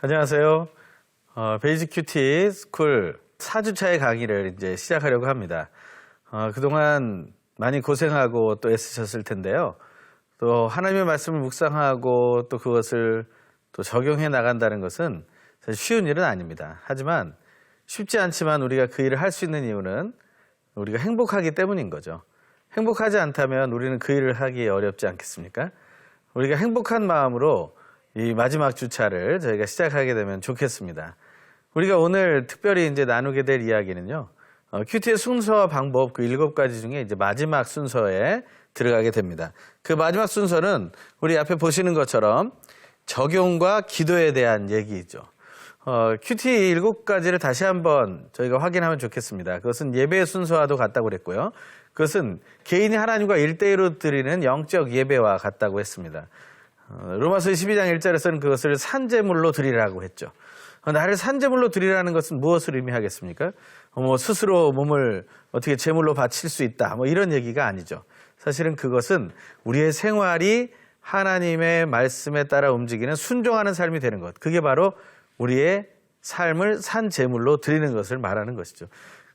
안녕하세요. 베이직 큐티 스쿨 4주차의 강의를 이제 시작하려고 합니다. 그동안 많이 고생하고 또 애쓰셨을 텐데요. 또 하나님의 말씀을 묵상하고 또 그것을 또 적용해 나간다는 것은 사실 쉬운 일은 아닙니다. 하지만 쉽지 않지만 우리가 그 일을 할 수 있는 이유는 우리가 행복하기 때문인 거죠. 행복하지 않다면 우리는 그 일을 하기 어렵지 않겠습니까? 우리가 행복한 마음으로 이 마지막 주차를 저희가 시작하게 되면 좋겠습니다. 우리가 오늘 특별히 이제 나누게 될 이야기는요. 큐티의 순서와 방법 그 7가지 중에 이제 마지막 순서에 들어가게 됩니다. 그 마지막 순서는 우리 앞에 보시는 것처럼 적용과 기도에 대한 얘기죠. 큐티 7가지를 다시 한번 저희가 확인하면 좋겠습니다. 그것은 예배의 순서와도 같다고 그랬고요. 그것은 개인이 하나님과 1대1로 드리는 영적 예배와 같다고 했습니다. 로마서 12장 1절에서는 그것을 산제물로 드리라고 했죠. 나를 산제물로 드리라는 것은 무엇을 의미하겠습니까? 스스로 몸을 어떻게 제물로 바칠 수 있다 이런 얘기가 아니죠. 사실은 그것은 우리의 생활이 하나님의 말씀에 따라 움직이는 순종하는 삶이 되는 것. 그게 바로 우리의 삶을 산제물로 드리는 것을 말하는 것이죠.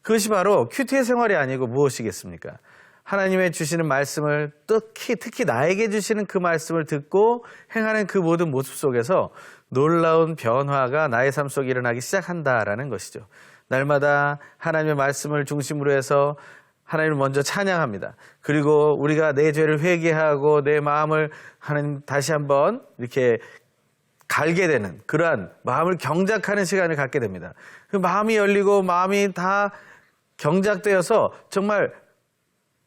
그것이 바로 큐티의 생활이 아니고 무엇이겠습니까? 하나님의 주시는 말씀을 특히 나에게 주시는 그 말씀을 듣고 행하는 그 모든 모습 속에서 놀라운 변화가 나의 삶 속에 일어나기 시작한다라는 것이죠. 날마다 하나님의 말씀을 중심으로 해서 하나님을 먼저 찬양합니다. 그리고 우리가 내 죄를 회개하고 내 마음을 하나님 다시 한번 이렇게 갈게 되는 그러한 마음을 경작하는 시간을 갖게 됩니다. 그 마음이 열리고 마음이 다 경작되어서 정말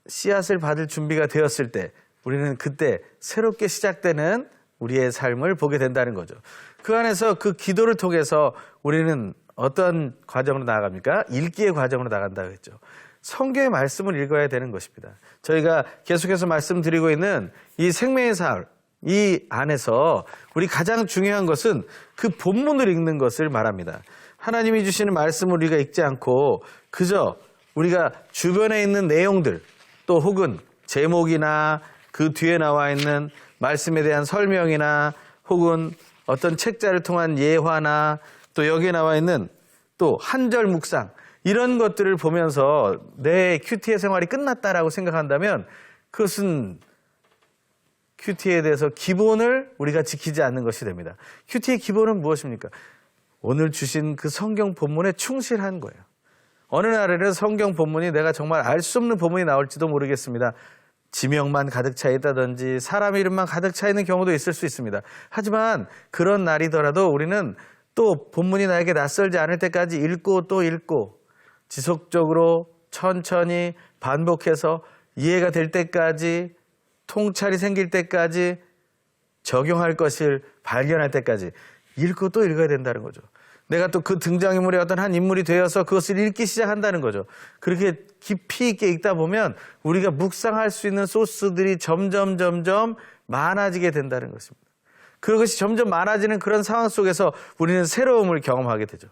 씨앗을 받을 준비가 되었을 때 우리는 그때 새롭게 시작되는 우리의 삶을 보게 된다는 거죠. 그 안에서 그 기도를 통해서 우리는 어떤 과정으로 나아갑니까? 읽기의 과정으로 나간다고 했죠. 성경의 말씀을 읽어야 되는 것입니다. 저희가 계속해서 말씀드리고 있는 이 생명의 삶, 이 안에서 우리 가장 중요한 것은 그 본문을 읽는 것을 말합니다. 하나님이 주시는 말씀을 우리가 읽지 않고 그저 우리가 주변에 있는 내용들 또 혹은 제목이나 그 뒤에 나와 있는 말씀에 대한 설명이나 혹은 어떤 책자를 통한 예화나 또 여기에 나와 있는 또 한절 묵상 이런 것들을 보면서 내 큐티의 생활이 끝났다라고 생각한다면 그것은 큐티에 대해서 기본을 우리가 지키지 않는 것이 됩니다. 큐티의 기본은 무엇입니까? 오늘 주신 그 성경 본문에 충실한 거예요. 어느 날에는 성경 본문이 내가 정말 알 수 없는 본문이 나올지도 모르겠습니다. 지명만 가득 차 있다든지 사람 이름만 가득 차 있는 경우도 있을 수 있습니다. 하지만 그런 날이더라도 우리는 또 본문이 나에게 낯설지 않을 때까지 읽고 또 읽고 지속적으로 천천히 반복해서 이해가 될 때까지 통찰이 생길 때까지 적용할 것을 발견할 때까지 읽고 또 읽어야 된다는 거죠. 내가 또 그 등장인물의 어떤 한 인물이 되어서 그것을 읽기 시작한다는 거죠. 그렇게 깊이 있게 읽다 보면 우리가 묵상할 수 있는 소스들이 점점 많아지게 된다는 것입니다. 그것이 점점 많아지는 그런 상황 속에서 우리는 새로움을 경험하게 되죠.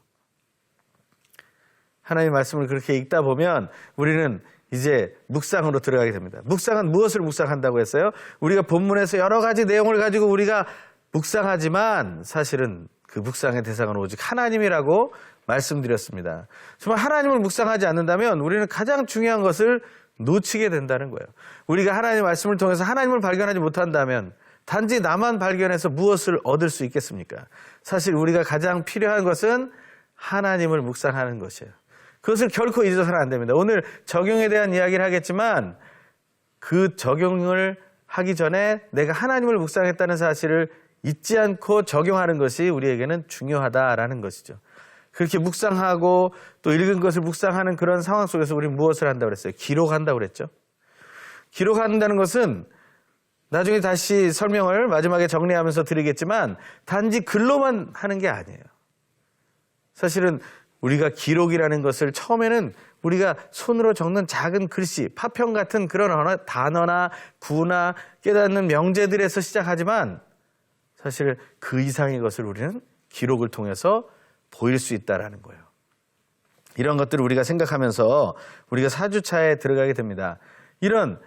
하나님의 말씀을 그렇게 읽다 보면 우리는 이제 묵상으로 들어가게 됩니다. 묵상은 무엇을 묵상한다고 했어요? 우리가 본문에서 여러 가지 내용을 가지고 우리가 묵상하지만 사실은 그 묵상의 대상은 오직 하나님이라고 말씀드렸습니다. 정말 하나님을 묵상하지 않는다면 우리는 가장 중요한 것을 놓치게 된다는 거예요. 우리가 하나님의 말씀을 통해서 하나님을 발견하지 못한다면 단지 나만 발견해서 무엇을 얻을 수 있겠습니까? 사실 우리가 가장 필요한 것은 하나님을 묵상하는 것이에요. 그것을 결코 잊어서는 안 됩니다. 오늘 적용에 대한 이야기를 하겠지만 그 적용을 하기 전에 내가 하나님을 묵상했다는 사실을 잊지 않고 적용하는 것이 우리에게는 중요하다라는 것이죠. 그렇게 묵상하고 또 읽은 것을 묵상하는 그런 상황 속에서 우리는 무엇을 한다고 그랬어요? 기록한다고 그랬죠. 기록한다는 것은 나중에 다시 설명을 마지막에 정리하면서 드리겠지만 단지 글로만 하는 게 아니에요. 사실은 우리가 기록이라는 것을 처음에는 우리가 손으로 적는 작은 글씨, 파편 같은 그런 단어나 구나 깨닫는 명제들에서 시작하지만 사실 그 이상의 것을 우리는 기록을 통해서 보일 수 있다는 거예요. 이런 것들을 우리가 생각하면서 우리가 4주차에 들어가게 됩니다. 이런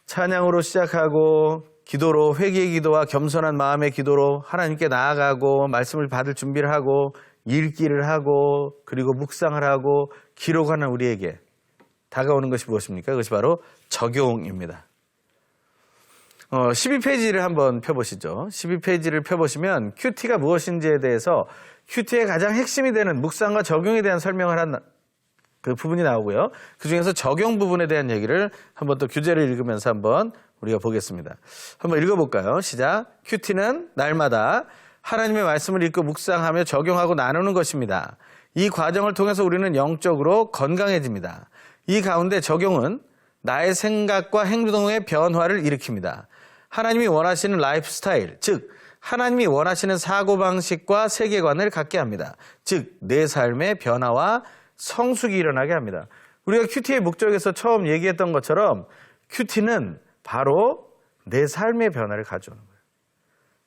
찬양으로 시작하고 기도로, 회개의 기도와 겸손한 마음의 기도로 하나님께 나아가고 말씀을 받을 준비를 하고 읽기를 하고 그리고 묵상을 하고 기록하는 우리에게 다가오는 것이 무엇입니까? 그것이 바로 적용입니다. 12페이지를 한번 펴보시죠. 12페이지를 펴보시면 큐티가 무엇인지에 대해서 큐티의 가장 핵심이 되는 묵상과 적용에 대한 설명을 한 그 부분이 나오고요. 그중에서 적용 부분에 대한 얘기를 한번 또 교재를 읽으면서 한번 우리가 보겠습니다. 한번 읽어볼까요? 시작. 큐티는 날마다 하나님의 말씀을 읽고 묵상하며 적용하고 나누는 것입니다. 이 과정을 통해서 우리는 영적으로 건강해집니다. 이 가운데 적용은 나의 생각과 행동의 변화를 일으킵니다. 하나님이 원하시는 라이프 스타일, 즉 하나님이 원하시는 사고방식과 세계관을 갖게 합니다. 즉 내 삶의 변화와 성숙이 일어나게 합니다. 우리가 큐티의 목적에서 처음 얘기했던 것처럼 큐티는 바로 내 삶의 변화를 가져오는 거예요.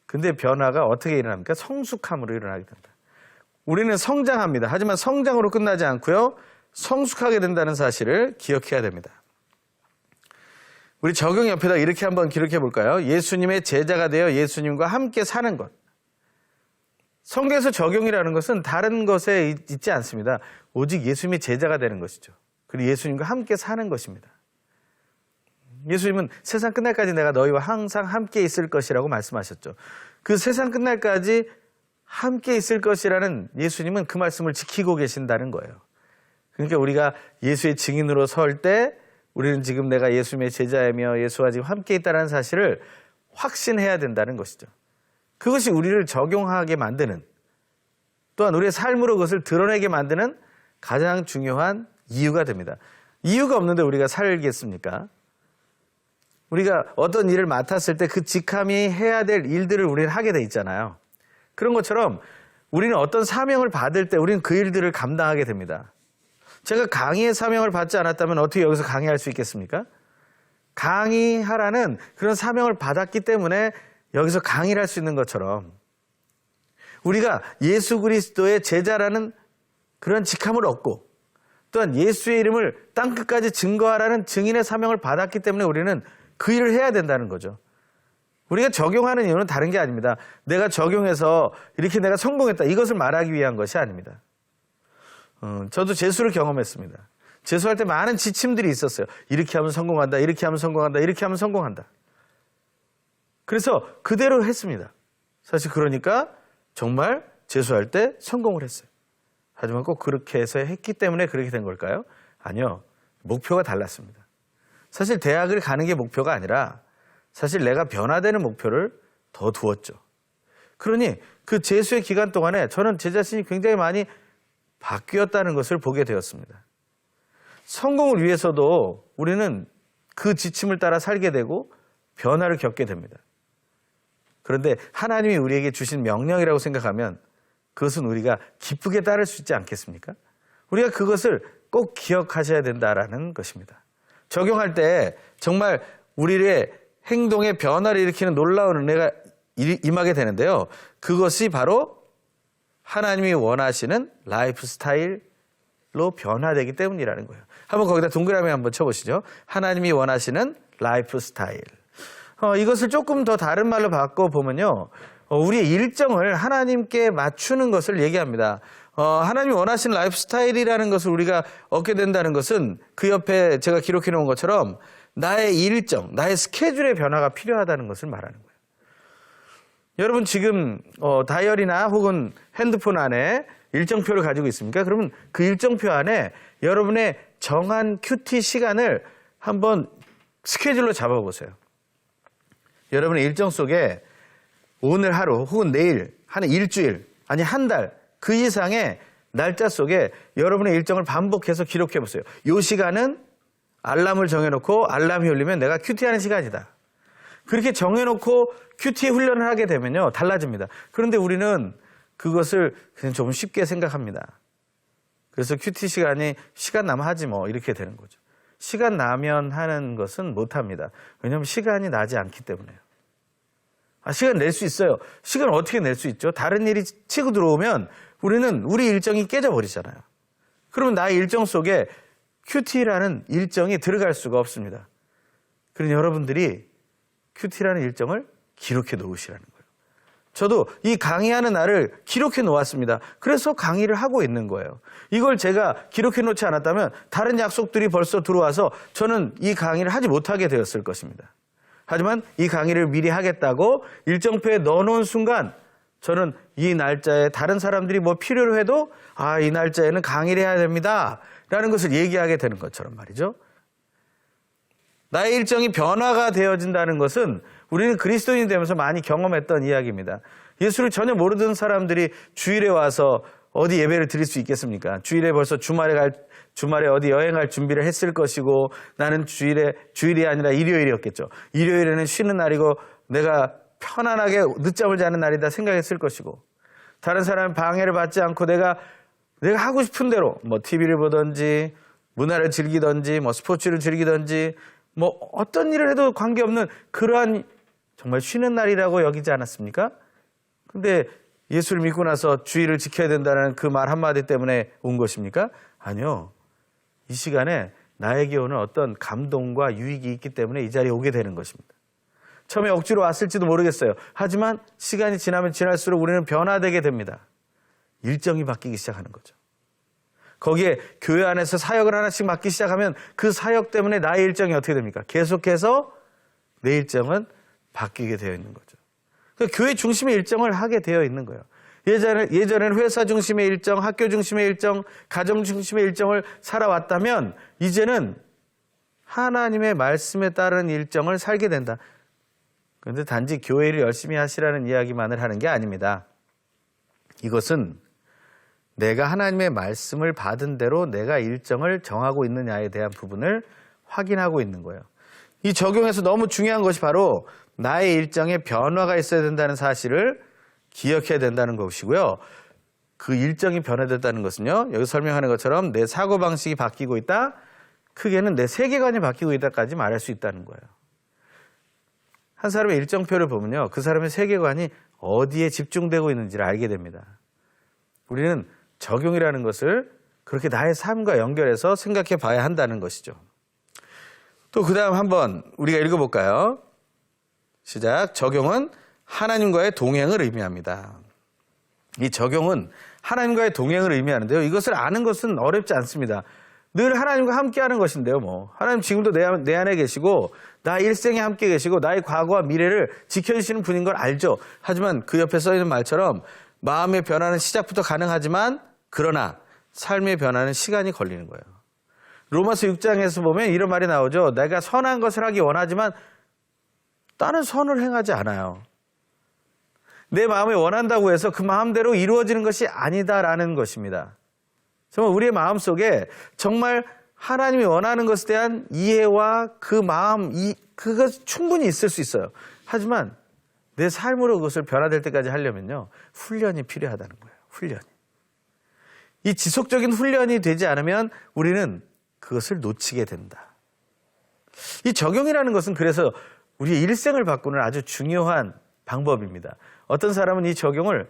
근데 변화가 어떻게 일어납니까? 성숙함으로 일어나게 된다. 우리는 성장합니다. 하지만 성장으로 끝나지 않고요. 성숙하게 된다는 사실을 기억해야 됩니다. 우리 적용 옆에다 이렇게 한번 기록해 볼까요? 예수님의 제자가 되어 예수님과 함께 사는 것. 성경에서 적용이라는 것은 다른 것에 있지 않습니다. 오직 예수님의 제자가 되는 것이죠. 그리고 예수님과 함께 사는 것입니다. 예수님은 세상 끝날까지 내가 너희와 항상 함께 있을 것이라고 말씀하셨죠. 그 세상 끝날까지 함께 있을 것이라는 예수님은 그 말씀을 지키고 계신다는 거예요. 그러니까 우리가 예수의 증인으로 설 때 우리는 지금 내가 예수님의 제자이며 예수와 지금 함께 있다는 사실을 확신해야 된다는 것이죠. 그것이 우리를 적용하게 만드는, 또한 우리의 삶으로 그것을 드러내게 만드는 가장 중요한 이유가 됩니다. 이유가 없는데 우리가 살겠습니까? 우리가 어떤 일을 맡았을 때 그 직함이 해야 될 일들을 우리는 하게 돼 있잖아요. 그런 것처럼 우리는 어떤 사명을 받을 때 우리는 그 일들을 감당하게 됩니다. 제가 강의의 사명을 받지 않았다면 어떻게 여기서 강의할 수 있겠습니까? 강의하라는 그런 사명을 받았기 때문에 여기서 강의를 할 수 있는 것처럼 우리가 예수 그리스도의 제자라는 그런 직함을 얻고 또한 예수의 이름을 땅끝까지 증거하라는 증인의 사명을 받았기 때문에 우리는 그 일을 해야 된다는 거죠. 우리가 적용하는 이유는 다른 게 아닙니다. 내가 적용해서 이렇게 내가 성공했다, 이것을 말하기 위한 것이 아닙니다. 저도 재수를 경험했습니다. 재수할 때 많은 지침들이 있었어요. 이렇게 하면 성공한다, 이렇게 하면 성공한다, 이렇게 하면 성공한다. 그래서 그대로 했습니다. 사실 그러니까 정말 재수할 때 성공을 했어요. 하지만 꼭 그렇게 해서 했기 때문에 그렇게 된 걸까요? 아니요. 목표가 달랐습니다. 사실 대학을 가는 게 목표가 아니라 사실 내가 변화되는 목표를 더 두었죠. 그러니 그 재수의 기간 동안에 저는 제 자신이 굉장히 많이 바뀌었다는 것을 보게 되었습니다. 성공을 위해서도 우리는 그 지침을 따라 살게 되고 변화를 겪게 됩니다. 그런데 하나님이 우리에게 주신 명령이라고 생각하면 그것은 우리가 기쁘게 따를 수 있지 않겠습니까? 우리가 그것을 꼭 기억하셔야 된다라는 것입니다. 적용할 때 정말 우리의 행동에 변화를 일으키는 놀라운 은혜가 임하게 되는데요. 그것이 바로 하나님이 원하시는 라이프 스타일로 변화되기 때문이라는 거예요. 한번 거기다 동그라미 한번 쳐보시죠. 하나님이 원하시는 라이프 스타일. 이것을 조금 더 다른 말로 바꿔보면요. 우리의 일정을 하나님께 맞추는 것을 얘기합니다. 하나님이 원하시는 라이프 스타일이라는 것을 우리가 얻게 된다는 것은 그 옆에 제가 기록해 놓은 것처럼 나의 일정, 나의 스케줄의 변화가 필요하다는 것을 말하는 거예요. 여러분 지금 다이어리나 혹은 핸드폰 안에 일정표를 가지고 있습니까? 그러면 그 일정표 안에 여러분의 정한 큐티 시간을 한번 스케줄로 잡아보세요. 여러분의 일정 속에 오늘 하루 혹은 내일, 한 일주일, 아니 한 달, 그 이상의 날짜 속에 여러분의 일정을 반복해서 기록해 보세요. 이 시간은 알람을 정해놓고 알람이 울리면 내가 큐티하는 시간이다. 그렇게 정해놓고 큐티 훈련을 하게 되면요, 달라집니다. 그런데 우리는 그것을 그냥 좀 쉽게 생각합니다. 그래서 큐티 시간이 시간 나면 하지 뭐 이렇게 되는 거죠. 시간 나면 하는 것은 못합니다. 왜냐하면 시간이 나지 않기 때문에요. 시간 낼 수 있어요. 시간을 어떻게 낼 수 있죠? 다른 일이 치고 들어오면 우리는 우리 일정이 깨져버리잖아요. 그러면 나의 일정 속에 큐티라는 일정이 들어갈 수가 없습니다. 그러니 여러분들이 큐티라는 일정을 기록해 놓으시라는 거예요. 저도 이 강의하는 날을 기록해 놓았습니다. 그래서 강의를 하고 있는 거예요. 이걸 제가 기록해 놓지 않았다면 다른 약속들이 벌써 들어와서 저는 이 강의를 하지 못하게 되었을 것입니다. 하지만 이 강의를 미리 하겠다고 일정표에 넣어놓은 순간 저는 이 날짜에 다른 사람들이 뭐 필요로 해도 이 날짜에는 강의를 해야 됩니다 라는 것을 얘기하게 되는 것처럼 말이죠. 나의 일정이 변화가 되어진다는 것은 우리는 그리스도인이 되면서 많이 경험했던 이야기입니다. 예수를 전혀 모르던 사람들이 주일에 와서 어디 예배를 드릴 수 있겠습니까? 주일에 벌써 주말에 어디 여행할 준비를 했을 것이고, 나는 주일이 아니라 일요일이었겠죠. 일요일에는 쉬는 날이고 내가 편안하게 늦잠을 자는 날이다 생각했을 것이고, 다른 사람은 방해를 받지 않고 내가 하고 싶은 대로 뭐 TV를 보든지 문화를 즐기든지 뭐 스포츠를 즐기든지 뭐 어떤 일을 해도 관계없는 그러한 정말 쉬는 날이라고 여기지 않았습니까? 근데 예수를 믿고 나서 주의를 지켜야 된다는 그 말 한마디 때문에 온 것입니까? 아니요. 이 시간에 나에게 오는 어떤 감동과 유익이 있기 때문에 이 자리에 오게 되는 것입니다. 처음에 억지로 왔을지도 모르겠어요. 하지만 시간이 지나면 지날수록 우리는 변화되게 됩니다. 일정이 바뀌기 시작하는 거죠. 거기에 교회 안에서 사역을 하나씩 맡기 시작하면 그 사역 때문에 나의 일정이 어떻게 됩니까? 계속해서 내 일정은 바뀌게 되어 있는 거죠. 그러니까 교회 중심의 일정을 하게 되어 있는 거예요. 예전에는 회사 중심의 일정, 학교 중심의 일정, 가정 중심의 일정을 살아왔다면 이제는 하나님의 말씀에 따른 일정을 살게 된다. 그런데 단지 교회를 열심히 하시라는 이야기만을 하는 게 아닙니다. 이것은 내가 하나님의 말씀을 받은 대로 내가 일정을 정하고 있느냐에 대한 부분을 확인하고 있는 거예요. 이 적용에서 너무 중요한 것이 바로 나의 일정에 변화가 있어야 된다는 사실을 기억해야 된다는 것이고요. 그 일정이 변화됐다는 것은요, 여기 설명하는 것처럼 내 사고방식이 바뀌고 있다, 크게는 내 세계관이 바뀌고 있다까지 말할 수 있다는 거예요. 한 사람의 일정표를 보면요, 그 사람의 세계관이 어디에 집중되고 있는지를 알게 됩니다. 우리는 적용이라는 것을 그렇게 나의 삶과 연결해서 생각해 봐야 한다는 것이죠. 또 그 다음 한번 우리가 읽어볼까요? 시작. 적용은 하나님과의 동행을 의미합니다. 이 적용은 하나님과의 동행을 의미하는데요. 이것을 아는 것은 어렵지 않습니다. 늘 하나님과 함께하는 것인데요. 하나님 지금도 내 안에 계시고 나 일생에 함께 계시고 나의 과거와 미래를 지켜주시는 분인 걸 알죠. 하지만 그 옆에 써있는 말처럼 마음의 변화는 시작부터 가능하지만 그러나 삶의 변화는 시간이 걸리는 거예요. 로마서 6장에서 보면 이런 말이 나오죠. 내가 선한 것을 하기 원하지만 나는 선을 행하지 않아요. 내 마음이 원한다고 해서 그 마음대로 이루어지는 것이 아니다라는 것입니다. 정말 우리의 마음속에 정말 하나님이 원하는 것에 대한 이해와 그 마음, 그것 충분히 있을 수 있어요. 하지만 내 삶으로 그것을 변화될 때까지 하려면요, 훈련이 필요하다는 거예요. 훈련이. 이 지속적인 훈련이 되지 않으면 우리는 그것을 놓치게 된다. 이 적용이라는 것은 그래서 우리의 일생을 바꾸는 아주 중요한 방법입니다. 어떤 사람은 이 적용을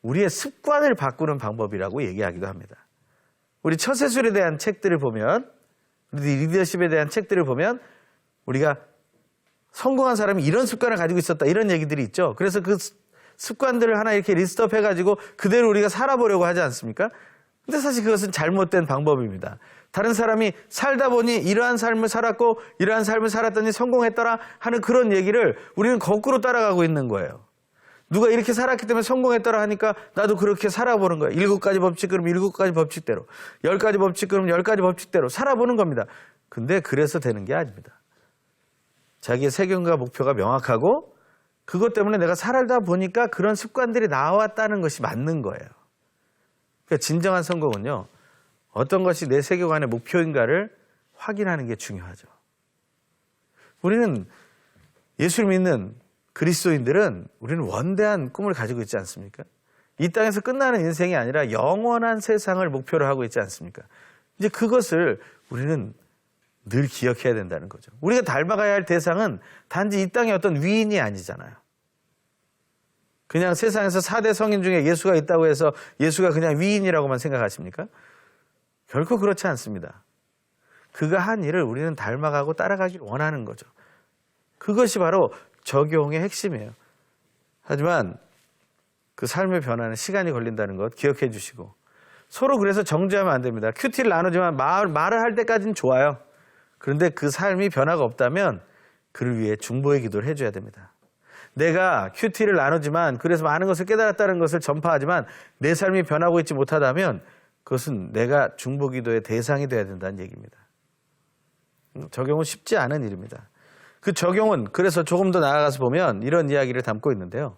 우리의 습관을 바꾸는 방법이라고 얘기하기도 합니다. 우리 처세술에 대한 책들을 보면, 리더십에 대한 책들을 보면 우리가 성공한 사람이 이런 습관을 가지고 있었다, 이런 얘기들이 있죠. 그래서 그 습관들을 하나 이렇게 리스트업 해가지고 그대로 우리가 살아보려고 하지 않습니까? 근데 사실 그것은 잘못된 방법입니다. 다른 사람이 살다 보니 이러한 삶을 살았고 이러한 삶을 살았더니 성공했더라 하는 그런 얘기를 우리는 거꾸로 따라가고 있는 거예요. 누가 이렇게 살았기 때문에 성공했더라 하니까 나도 그렇게 살아보는 거예요. 7가지 법칙 그럼 7가지 법칙대로, 10가지 법칙 그럼 10가지 법칙대로 살아보는 겁니다. 근데 그래서 되는 게 아닙니다. 자기의 세경과 목표가 명확하고 그것 때문에 내가 살다 보니까 그런 습관들이 나왔다는 것이 맞는 거예요. 그러니까 진정한 성공은요, 어떤 것이 내 세계관의 목표인가를 확인하는 게 중요하죠. 우리는 예수를 믿는 그리스도인들은 우리는 원대한 꿈을 가지고 있지 않습니까? 이 땅에서 끝나는 인생이 아니라 영원한 세상을 목표로 하고 있지 않습니까? 이제 그것을 우리는 늘 기억해야 된다는 거죠. 우리가 닮아가야 할 대상은 단지 이 땅의 어떤 위인이 아니잖아요. 그냥 세상에서 4대 성인 중에 예수가 있다고 해서 예수가 그냥 위인이라고만 생각하십니까? 결코 그렇지 않습니다. 그가 한 일을 우리는 닮아가고 따라가길 원하는 거죠. 그것이 바로 적용의 핵심이에요. 하지만 그 삶의 변화는 시간이 걸린다는 것 기억해 주시고 서로 그래서 정죄하면 안 됩니다. 큐티를 나누지만 말을 할 때까지는 좋아요. 그런데 그 삶이 변화가 없다면 그를 위해 중보의 기도를 해줘야 됩니다. 내가 큐티를 나누지만 그래서 많은 것을 깨달았다는 것을 전파하지만 내 삶이 변하고 있지 못하다면 그것은 내가 중보 기도의 대상이 돼야 된다는 얘기입니다. 적용은 쉽지 않은 일입니다. 그 적용은 그래서 조금 더 나아가서 보면 이런 이야기를 담고 있는데요.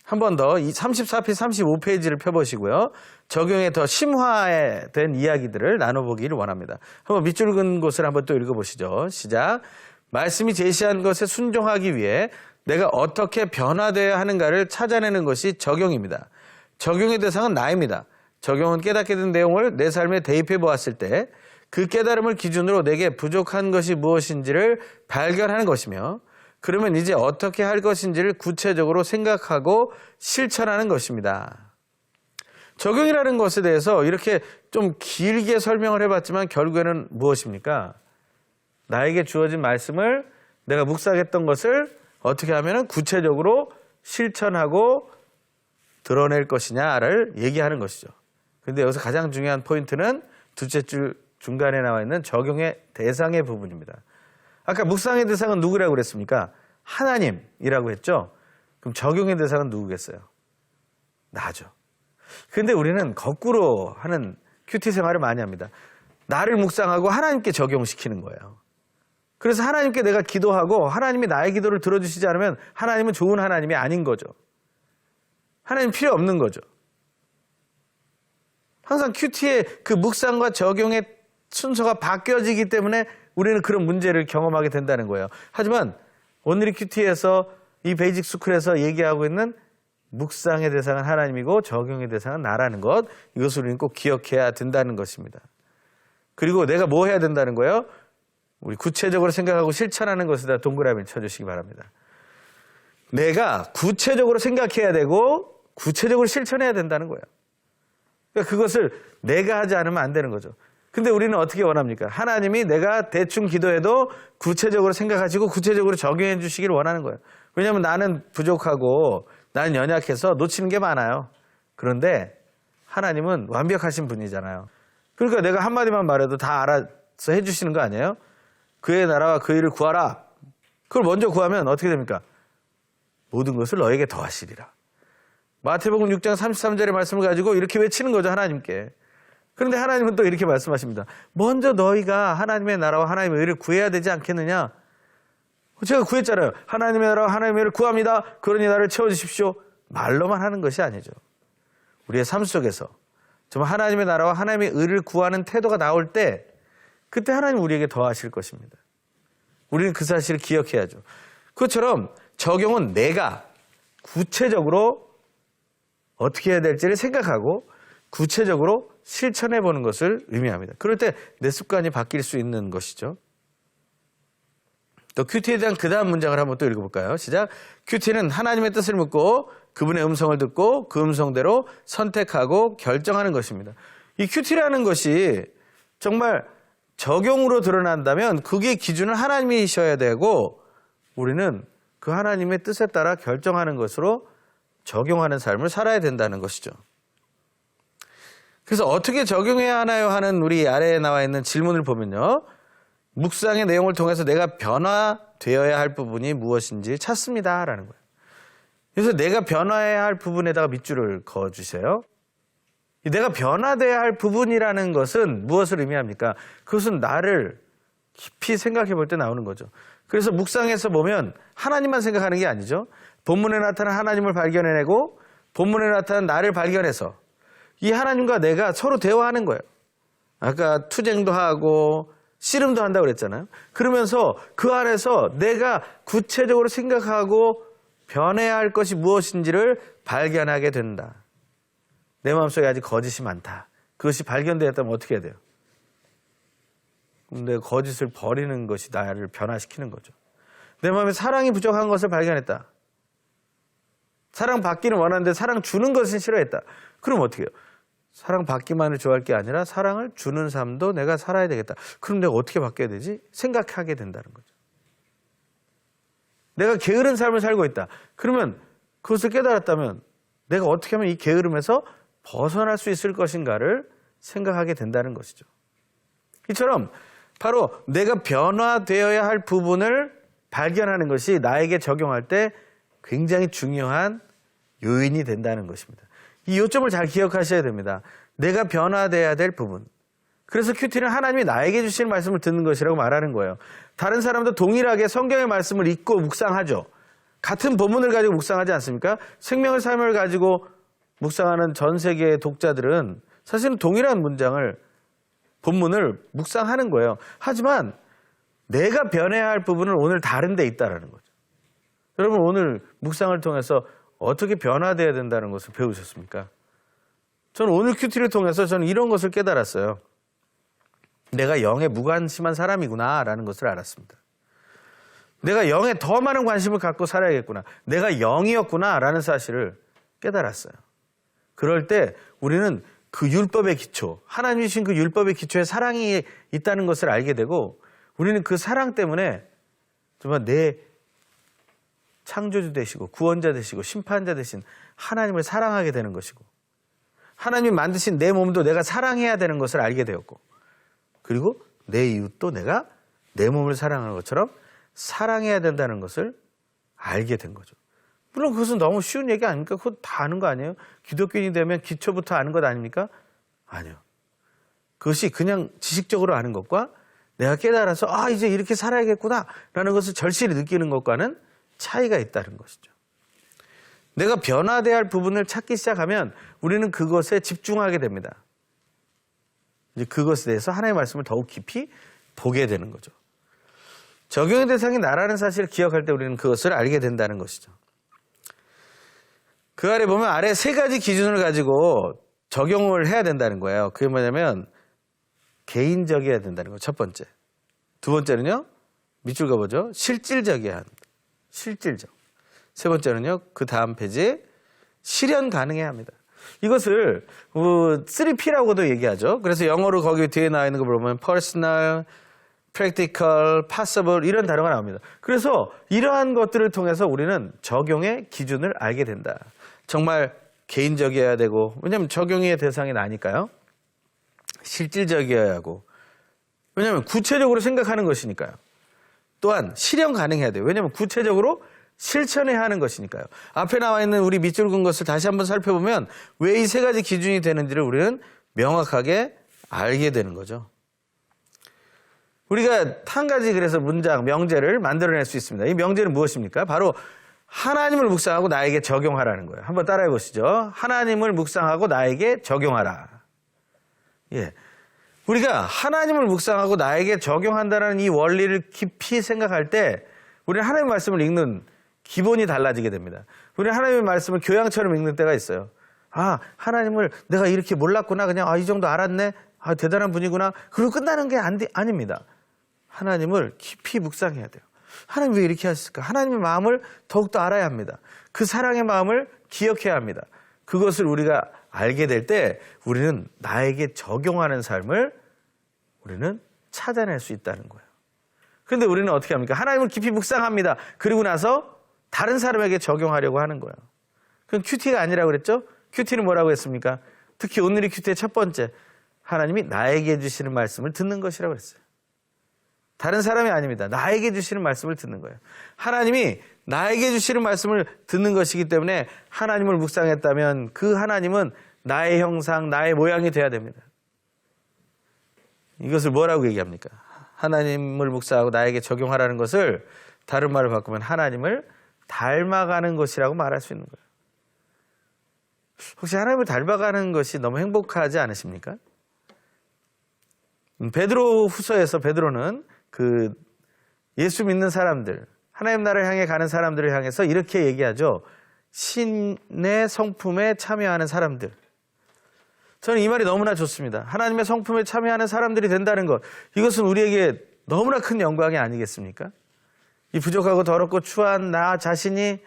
한 번 더 이 34페이지, 35페이지를 펴보시고요. 적용에 더 심화된 이야기들을 나눠보기를 원합니다. 한번 밑줄 긋은 곳을 한번 또 읽어보시죠. 시작. 말씀이 제시한 것에 순종하기 위해 내가 어떻게 변화되어야 하는가를 찾아내는 것이 적용입니다. 적용의 대상은 나입니다. 적용은 깨닫게 된 내용을 내 삶에 대입해 보았을 때 그 깨달음을 기준으로 내게 부족한 것이 무엇인지를 발견하는 것이며 그러면 이제 어떻게 할 것인지를 구체적으로 생각하고 실천하는 것입니다. 적용이라는 것에 대해서 이렇게 좀 길게 설명을 해봤지만 결국에는 무엇입니까? 나에게 주어진 말씀을 내가 묵상했던 것을 어떻게 하면 구체적으로 실천하고 드러낼 것이냐를 얘기하는 것이죠. 그런데 여기서 가장 중요한 포인트는 둘째 줄 중간에 나와 있는 적용의 대상의 부분입니다. 아까 묵상의 대상은 누구라고 그랬습니까? 하나님이라고 했죠. 그럼 적용의 대상은 누구겠어요? 나죠. 그런데 우리는 거꾸로 하는 큐티 생활을 많이 합니다. 나를 묵상하고 하나님께 적용시키는 거예요. 그래서 하나님께 내가 기도하고 하나님이 나의 기도를 들어주시지 않으면 하나님은 좋은 하나님이 아닌 거죠. 하나님 필요 없는 거죠. 항상 큐티의 그 묵상과 적용의 순서가 바뀌어지기 때문에 우리는 그런 문제를 경험하게 된다는 거예요. 하지만 오늘의 큐티에서 이 베이직 스쿨에서 얘기하고 있는 묵상의 대상은 하나님이고 적용의 대상은 나라는 것, 이것을 우리는 꼭 기억해야 된다는 것입니다. 그리고 내가 뭐 해야 된다는 거예요? 우리 구체적으로 생각하고 실천하는 것에다 동그라미를 쳐주시기 바랍니다. 내가 구체적으로 생각해야 되고 구체적으로 실천해야 된다는 거예요. 그러니까 그것을 내가 하지 않으면 안 되는 거죠. 근데 우리는 어떻게 원합니까? 하나님이 내가 대충 기도해도 구체적으로 생각하시고 구체적으로 적용해 주시기를 원하는 거예요. 왜냐하면 나는 부족하고 나는 연약해서 놓치는 게 많아요. 그런데 하나님은 완벽하신 분이잖아요. 그러니까 내가 한마디만 말해도 다 알아서 해주시는 거 아니에요? 그의 나라와 그 일을 구하라. 그걸 먼저 구하면 어떻게 됩니까? 모든 것을 너에게 더하시리라. 마태복음 6장 33절의 말씀을 가지고 이렇게 외치는 거죠, 하나님께. 그런데 하나님은 또 이렇게 말씀하십니다. 먼저 너희가 하나님의 나라와 하나님의 의를 구해야 되지 않겠느냐? 제가 구했잖아요. 하나님의 나라와 하나님의 의를 구합니다. 그러니 나를 채워주십시오. 말로만 하는 것이 아니죠. 우리의 삶 속에서 정말 하나님의 나라와 하나님의 의를 구하는 태도가 나올 때 그때 하나님 우리에게 더하실 것입니다. 우리는 그 사실을 기억해야죠. 그것처럼 적용은 내가 구체적으로 어떻게 해야 될지를 생각하고 구체적으로 실천해 보는 것을 의미합니다. 그럴 때 내 습관이 바뀔 수 있는 것이죠. 또 큐티에 대한 그 다음 문장을 한번 또 읽어볼까요? 시작. 큐티는 하나님의 뜻을 묻고 그분의 음성을 듣고 그 음성대로 선택하고 결정하는 것입니다. 이 큐티라는 것이 정말 적용으로 드러난다면 그게 기준은 하나님이셔야 되고 우리는 그 하나님의 뜻에 따라 결정하는 것으로 적용하는 삶을 살아야 된다는 것이죠. 그래서 어떻게 적용해야 하나요 하는 우리 아래에 나와 있는 질문을 보면요. 묵상의 내용을 통해서 내가 변화되어야 할 부분이 무엇인지 찾습니다라는 거예요. 그래서 내가 변화해야 할 부분에다가 밑줄을 그어주세요. 내가 변화돼야 할 부분이라는 것은 무엇을 의미합니까? 그것은 나를 깊이 생각해 볼 때 나오는 거죠. 그래서 묵상에서 보면 하나님만 생각하는 게 아니죠. 본문에 나타난 하나님을 발견해내고 본문에 나타난 나를 발견해서 이 하나님과 내가 서로 대화하는 거예요. 아까 투쟁도 하고 씨름도 한다고 그랬잖아요. 그러면서 그 안에서 내가 구체적으로 생각하고 변해야 할 것이 무엇인지를 발견하게 된다. 내 마음속에 아직 거짓이 많다. 그것이 발견되었다면 어떻게 해야 돼요? 그럼 내가 거짓을 버리는 것이 나를 변화시키는 거죠. 내 마음에 사랑이 부족한 것을 발견했다. 사랑 받기는 원하는데 사랑 주는 것은 싫어했다. 그럼 어떻게 해요? 사랑 받기만을 좋아할 게 아니라 사랑을 주는 삶도 내가 살아야 되겠다. 그럼 내가 어떻게 바뀌어야 되지? 생각하게 된다는 거죠. 내가 게으른 삶을 살고 있다. 그러면 그것을 깨달았다면 내가 어떻게 하면 이 게으름에서 벗어날 수 있을 것인가를 생각하게 된다는 것이죠. 이처럼 바로 내가 변화되어야 할 부분을 발견하는 것이 나에게 적용할 때 굉장히 중요한 요인이 된다는 것입니다. 이 요점을 잘 기억하셔야 됩니다. 내가 변화되어야 될 부분. 그래서 큐티는 하나님이 나에게 주시는 말씀을 듣는 것이라고 말하는 거예요. 다른 사람도 동일하게 성경의 말씀을 읽고 묵상하죠. 같은 본문을 가지고 묵상하지 않습니까? 생명의 삶을 가지고 묵상하는 전 세계의 독자들은 사실은 동일한 본문을 묵상하는 거예요. 하지만 내가 변해야 할 부분은 오늘 다른 데 있다는 거죠. 여러분 오늘 묵상을 통해서 어떻게 변화되어야 된다는 것을 배우셨습니까? 저는 오늘 큐티를 통해서 저는 이런 것을 깨달았어요. 내가 영에 무관심한 사람이구나 라는 것을 알았습니다. 내가 영에 더 많은 관심을 갖고 살아야겠구나. 내가 영이었구나 라는 사실을 깨달았어요. 그럴 때 우리는 그 율법의 기초, 하나님이 주신 그 율법의 기초에 사랑이 있다는 것을 알게 되고 우리는 그 사랑 때문에 정말 내 창조주 되시고 구원자 되시고 심판자 되신 하나님을 사랑하게 되는 것이고 하나님이 만드신 내 몸도 내가 사랑해야 되는 것을 알게 되었고 그리고 내 이웃도 내가 내 몸을 사랑하는 것처럼 사랑해야 된다는 것을 알게 된 거죠. 물론 그것은 너무 쉬운 얘기 아닙니까? 그거 다 아는 거 아니에요? 기독교인이 되면 기초부터 아는 것 아닙니까? 아니요. 그것이 그냥 지식적으로 아는 것과 내가 깨달아서 이제 이렇게 살아야겠구나 라는 것을 절실히 느끼는 것과는 차이가 있다는 것이죠. 내가 변화돼야 할 부분을 찾기 시작하면 우리는 그것에 집중하게 됩니다. 이제 그것에 대해서 하나님의 말씀을 더욱 깊이 보게 되는 거죠. 적용의 대상이 나라는 사실을 기억할 때 우리는 그것을 알게 된다는 것이죠. 그 아래 보면 아래 세 가지 기준을 가지고 적용을 해야 된다는 거예요. 그게 뭐냐면 개인적이어야 된다는 거예요. 첫 번째. 두 번째는요. 밑줄 그어보죠. 실질적이어야 합니다. 실질적. 세 번째는요. 그 다음 페이지 실현 가능해야 합니다. 이것을 3P라고도 얘기하죠. 그래서 영어로 거기 뒤에 나와 있는 거 보면 personal, practical, possible 이런 단어가 나옵니다. 그래서 이러한 것들을 통해서 우리는 적용의 기준을 알게 된다. 정말 개인적이어야 되고 왜냐하면 적용의 대상이 나니까요. 실질적이어야 하고 왜냐하면 구체적으로 생각하는 것이니까요. 또한 실현 가능해야 돼요. 왜냐하면 구체적으로 실천해야 하는 것이니까요. 앞에 나와 있는 우리 밑줄 그은 것을 다시 한번 살펴보면 왜 이 세 가지 기준이 되는지를 우리는 명확하게 알게 되는 거죠. 우리가 한 가지 그래서 문장, 명제를 만들어낼 수 있습니다. 이 명제는 무엇입니까? 바로 하나님을 묵상하고 나에게 적용하라는 거예요. 한번 따라해 보시죠. 하나님을 묵상하고 나에게 적용하라. 예. 우리가 하나님을 묵상하고 나에게 적용한다는 이 원리를 깊이 생각할 때 우리는 하나님의 말씀을 읽는 기본이 달라지게 됩니다. 우리는 하나님의 말씀을 교양처럼 읽는 때가 있어요. 하나님을 내가 이렇게 몰랐구나. 그냥 이 정도 알았네. 대단한 분이구나. 그리고 끝나는 게 아닙니다. 하나님을 깊이 묵상해야 돼요. 하나님 왜 이렇게 하셨을까? 하나님의 마음을 더욱더 알아야 합니다. 그 사랑의 마음을 기억해야 합니다. 그것을 우리가 알게 될 때 우리는 나에게 적용하는 삶을 우리는 찾아낼 수 있다는 거예요. 그런데 우리는 어떻게 합니까? 하나님을 깊이 묵상합니다. 그리고 나서 다른 사람에게 적용하려고 하는 거예요. 그건 큐티가 아니라고 그랬죠? 큐티는 뭐라고 했습니까? 특히 오늘의 큐티의 첫 번째, 하나님이 나에게 주시는 말씀을 듣는 것이라고 했어요. 다른 사람이 아닙니다. 나에게 주시는 말씀을 듣는 거예요. 하나님이 나에게 주시는 말씀을 듣는 것이기 때문에 하나님을 묵상했다면 그 하나님은 나의 형상, 나의 모양이 돼야 됩니다. 이것을 뭐라고 얘기합니까? 하나님을 묵상하고 나에게 적용하라는 것을 다른 말을 바꾸면 하나님을 닮아가는 것이라고 말할 수 있는 거예요. 혹시 하나님을 닮아가는 것이 너무 행복하지 않으십니까? 베드로 후서에서 베드로는 그 예수 믿는 사람들, 하나님 나라를 향해 가는 사람들을 향해서 이렇게 얘기하죠. 신의 성품에 참여하는 사람들. 저는 이 말이 너무나 좋습니다. 하나님의 성품에 참여하는 사람들이 된다는 것. 이것은 우리에게 너무나 큰 영광이 아니겠습니까? 이 부족하고 더럽고 추한 나 자신이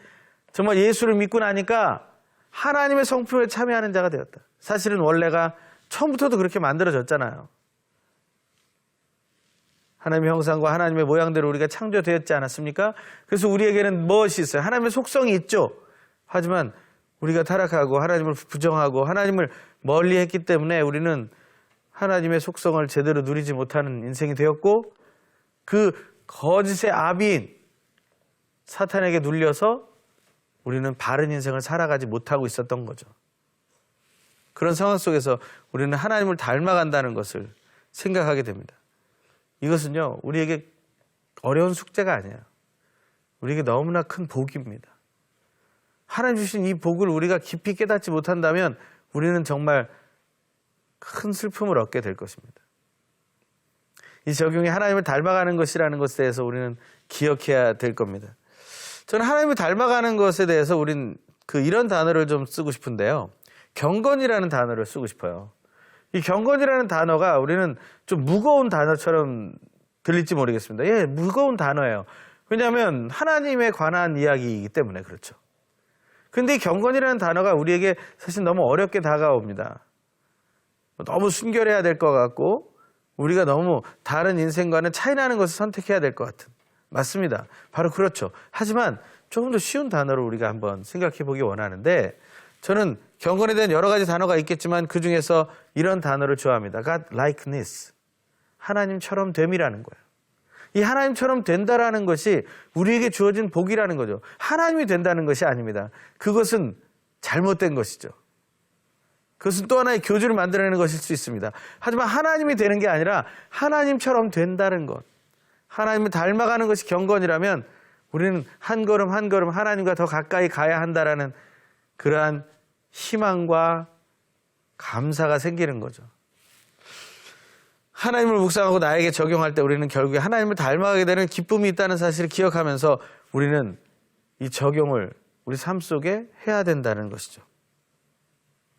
정말 예수를 믿고 나니까 하나님의 성품에 참여하는 자가 되었다. 사실은 원래가 처음부터도 그렇게 만들어졌잖아요. 하나님의 형상과 하나님의 모양대로 우리가 창조되었지 않았습니까? 그래서 우리에게는 무엇이 있어요? 하나님의 속성이 있죠. 하지만 우리가 타락하고 하나님을 부정하고 하나님을 멀리했기 때문에 우리는 하나님의 속성을 제대로 누리지 못하는 인생이 되었고, 그 거짓의 아비인 사탄에게 눌려서 우리는 바른 인생을 살아가지 못하고 있었던 거죠. 그런 상황 속에서 우리는 하나님을 닮아간다는 것을 생각하게 됩니다. 이것은요, 우리에게 어려운 숙제가 아니에요. 우리에게 너무나 큰 복입니다. 하나님 주신 이 복을 우리가 깊이 깨닫지 못한다면 우리는 정말 큰 슬픔을 얻게 될 것입니다. 이 적용이 하나님을 닮아가는 것이라는 것에 대해서 우리는 기억해야 될 겁니다. 저는 하나님을 닮아가는 것에 대해서 우린 이런 단어를 좀 쓰고 싶은데요. 경건이라는 단어를 쓰고 싶어요. 이 경건이라는 단어가 우리는 좀 무거운 단어처럼 들릴지 모르겠습니다. 예, 무거운 단어예요. 왜냐하면 하나님에 관한 이야기이기 때문에 그렇죠. 근데 이 경건이라는 단어가 우리에게 사실 너무 어렵게 다가옵니다. 너무 순결해야 될 것 같고 우리가 너무 다른 인생과는 차이나는 것을 선택해야 될 것 같은. 맞습니다. 바로 그렇죠. 하지만 조금 더 쉬운 단어를 우리가 한번 생각해 보기 원하는데, 저는 경건에 대한 여러 가지 단어가 있겠지만 그 중에서 이런 단어를 좋아합니다. God likeness. 하나님처럼 됨이라는 거예요. 이 하나님처럼 된다라는 것이 우리에게 주어진 복이라는 거죠. 하나님이 된다는 것이 아닙니다. 그것은 잘못된 것이죠. 그것은 또 하나의 교주를 만들어내는 것일 수 있습니다. 하지만 하나님이 되는 게 아니라 하나님처럼 된다는 것. 하나님을 닮아가는 것이 경건이라면 우리는 한 걸음 한 걸음 하나님과 더 가까이 가야 한다라는 그러한 희망과 감사가 생기는 거죠. 하나님을 묵상하고 나에게 적용할 때 우리는 결국에 하나님을 닮아가게 되는 기쁨이 있다는 사실을 기억하면서 우리는 이 적용을 우리 삶 속에 해야 된다는 것이죠.